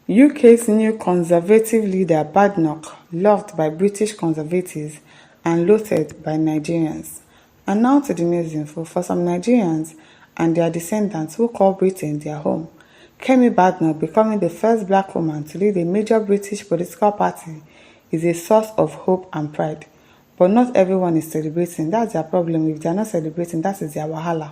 UK's new Conservative leader Badenoch, loved by British Conservatives and loathed by Nigerians. And now to the news info. For some Nigerians and their descendants who call Britain their home, Kemi Badenoch becoming the first black woman to lead a major British political party is a source of hope and pride. But not everyone is celebrating. That's their problem. If they are not celebrating, that is their wahala.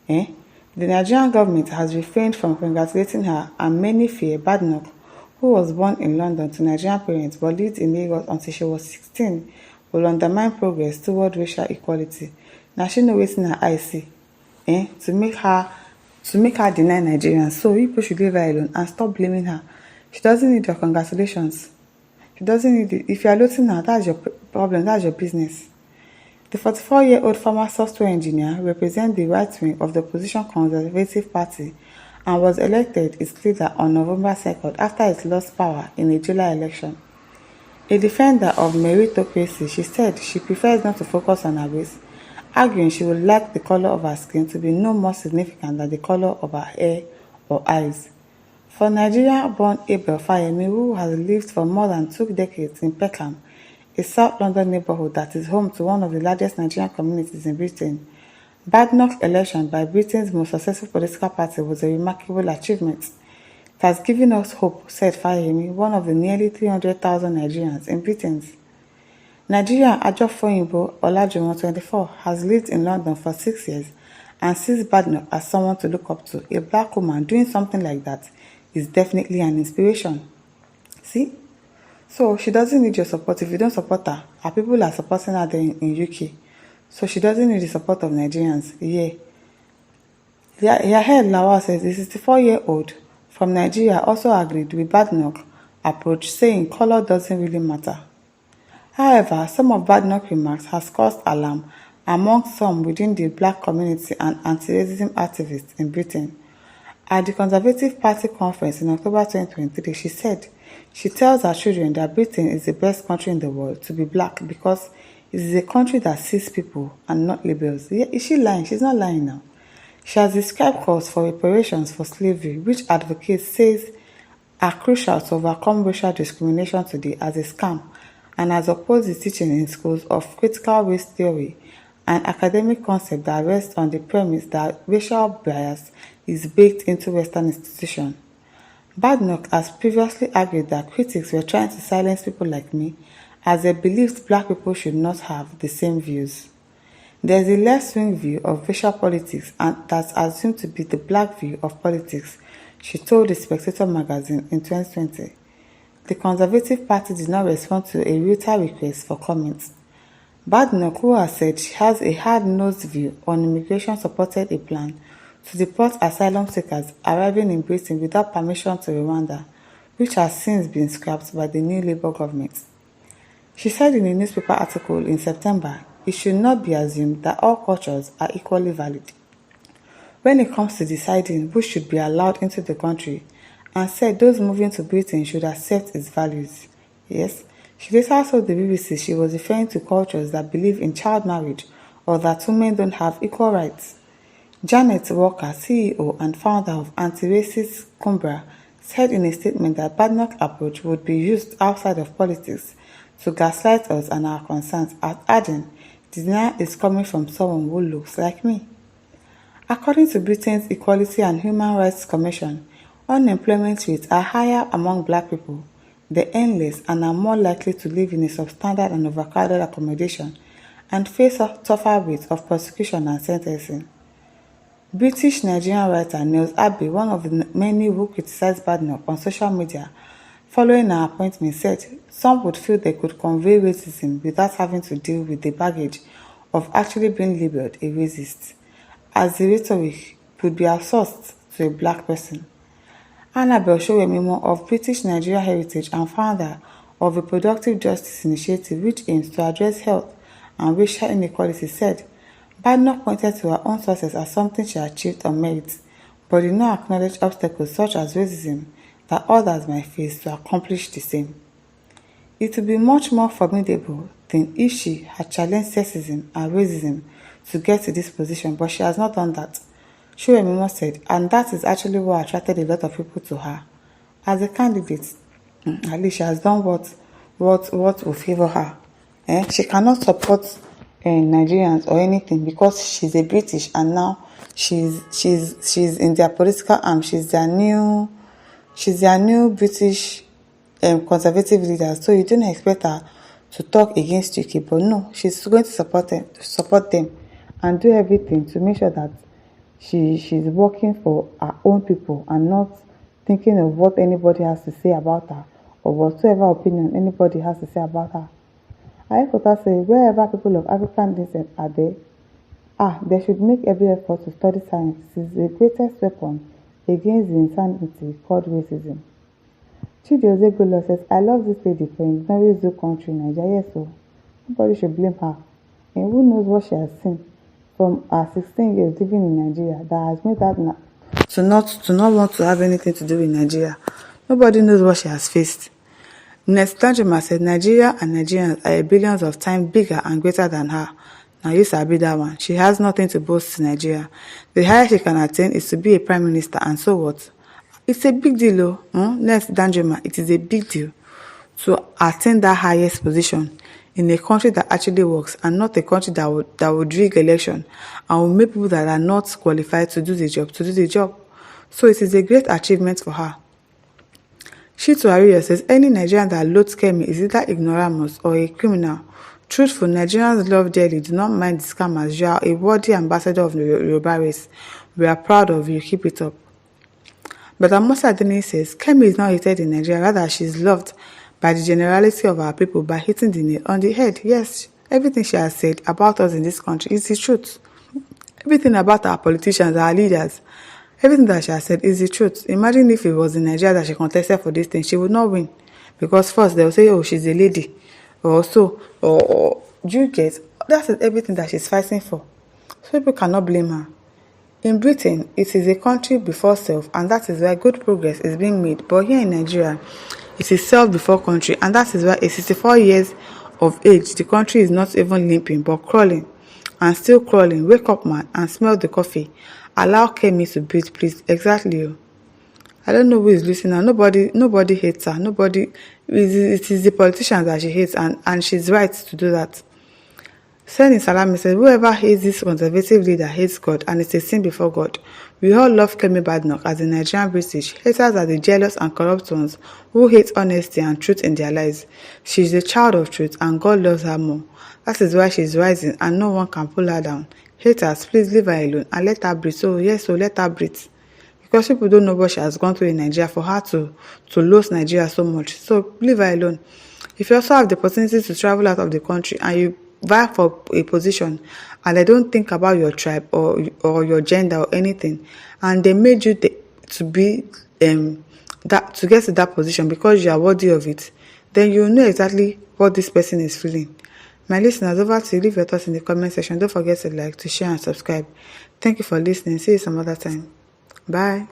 Eh? The Nigerian government has refrained from congratulating her, and many fear Badenoch, who was born in London to Nigerian parents but lived in Lagos until she was 16, will undermine progress toward racial equality. Now she know wetin her eye see, to make her deny Nigerians. So people should leave her alone and stop blaming her. She doesn't need your congratulations. She doesn't need it. If you are losing her, that's your problem, that's your business. The 44-year-old former software engineer represents the right wing of the opposition Conservative Party and was elected its leader on November 2nd after it lost power in a July election. A defender of meritocracy, she said she prefers not to focus on her race, arguing she would like the color of her skin to be no more significant than the color of her hair or eyes. For Nigeria-born Abel Fayemi, who has lived for more than 2 decades in Peckham, a South London neighborhood that is home to one of the largest Nigerian communities in Britain, Badenoch's election by Britain's most successful political party was a remarkable achievement. It has given us hope, said Fayemi, one of the nearly 300,000 Nigerians in Britain. Nigerian Ajofoyinbo Olajuwon, 24, has lived in London for 6 years and sees Badenoch as someone to look up to. A black woman doing something like that is definitely an inspiration. See? So she doesn't need your support. If you don't support her, her people are supporting her there in UK. So she doesn't need the support of Nigerians. Yeah. Yahed Lawal says the 64-year-old from Nigeria also agreed with Badenoch's approach, saying color doesn't really matter. However, some of Badenoch's remarks has caused alarm among some within the black community and anti-racism activists in Britain. At the Conservative Party conference in October 2023, she said she tells her children that Britain is the best country in the world to be black because it is a country that sees people and not labels. Yeah, is she lying? She's not lying now. She has described calls for reparations for slavery, which advocates says are crucial to overcome racial discrimination today, as a scam, and has opposed the teaching in schools of critical race theory, an academic concept that rests on the premise that racial bias is baked into Western institutions. Badenoch has previously argued that critics were trying to silence people like me, as they believed black people should not have the same views. There is a left-wing view of racial politics and that's assumed to be the black view of politics, she told The Spectator magazine in 2020. The Conservative Party did not respond to a Reuters request for comments. Badenoch, who has said she has a hard-nosed view on immigration, supported a plan to deport asylum seekers arriving in Britain without permission to Rwanda, which has since been scrapped by the new Labour government. She said in a newspaper article in September, it should not be assumed that all cultures are equally valid when it comes to deciding who should be allowed into the country, and said those moving to Britain should accept its values. Yes, she later told the BBC she was referring to cultures that believe in child marriage or that women don't have equal rights. Janet Walker, CEO and founder of anti-racist Cumbra, said in a statement that Badenoch's approach would be used outside of politics to gaslight us and our concerns, adding, "The denial is coming from someone who looks like me." According to Britain's Equality and Human Rights Commission, unemployment rates are higher among black people, they earn less and are more likely to live in a substandard and overcrowded accommodation and face tougher rates of prosecution and sentencing. British Nigerian writer Niels Abbey, one of the many who criticized Badenoch on social media following her appointment, said some would feel they could convey racism without having to deal with the baggage of actually being labeled a racist, as the rhetoric would be outsourced to a black person. Annabel Showemimo of British Nigeria Heritage and founder of Reproductive Justice Initiative, which aims to address health and racial inequality, said Badenoch pointed to her own success as something she achieved on merit, but did not acknowledge obstacles such as racism that others might face to accomplish the same. It would be much more formidable than if she had challenged sexism and racism to get to this position, but she has not done that, Showemimo said, and that is actually what attracted a lot of people to her. as a candidate. At least she has done what will favor her. She cannot support Nigerians or anything because she's a British and now she's in their political arm. She's their new British conservative leader. So you don't expect her to talk against UK, but no, she's going to support them, and do everything to make sure that she's working for her own people and not thinking of what anybody has to say about her or whatsoever opinion anybody has to say about her. Ayekota says wherever people of African descent are there, they should make every effort to study science. It is the greatest weapon against the insanity called racism. Chidi Golo says, I love this lady for ignoring zoo country, Nigeria, so nobody should blame her. And who knows what she has seen from her 16 years living in Nigeria that has made her to not want to have anything to do with Nigeria. Nobody knows what she has faced. Next, Danjuma said, Nigeria and Nigerians are billions of times bigger and greater than her. Now you sabi that one. She has nothing to boast to Nigeria. The highest she can attain is to be a prime minister, and so what? It's a big deal, Next, Danjuma, it is a big deal to attain that highest position in a country that actually works and not a country that would rig election and will make people that are not qualified to do the job. So it is a great achievement for her. Shitu Ariyo says, any Nigerian that loathes Kemi is either ignoramus or a criminal. Truthful, Nigerians love dearly, do not mind the scammers. You are a worthy ambassador of the Yoruba race. We are proud of you, keep it up. But Amosa Adeni says, Kemi is not hated in Nigeria, rather she is loved by the generality of our people by hitting the nail on the head. Yes, everything she has said about us in this country is the truth. Everything about our politicians, our leaders, everything that she has said is the truth. Imagine if it was in Nigeria that she contested for this thing, she would not win. Because first, they will say, oh, she's a lady. Or so, or do you get? That's everything that she's fighting for. So people cannot blame her. In Britain, it is a country before self, and that is where good progress is being made. But here in Nigeria, it is self before country, and that is why at 64 years of age, the country is not even limping, but crawling. And still crawling. Wake up, man, and smell the coffee. Allow Kemi to breathe, please. Exactly. I don't know who is listening now. Nobody hates her. It is the politicians that she hates, and she's right to do that. Seni Salami said, whoever hates this conservative leader hates God, and it's a sin before God. We all love Kemi Badenoch as a Nigerian British. Haters are the jealous and corrupt ones who hate honesty and truth in their lives. She is a child of truth, and God loves her more. That is why she is rising, and no one can pull her down. Haters, please leave her alone and let her breathe. So let her breathe. Because people don't know what she has gone through in Nigeria for her to lose Nigeria so much. So leave her alone. If you also have the opportunity to travel out of the country and you vie for a position and they don't think about your tribe or your gender or anything, and they made you to be to get to that position because you are worthy of it, then you know exactly what this person is feeling. My listeners, over to you. Leave your thoughts in the comment section. Don't forget to like, to share, and subscribe. Thank you for listening. See you some other time. Bye.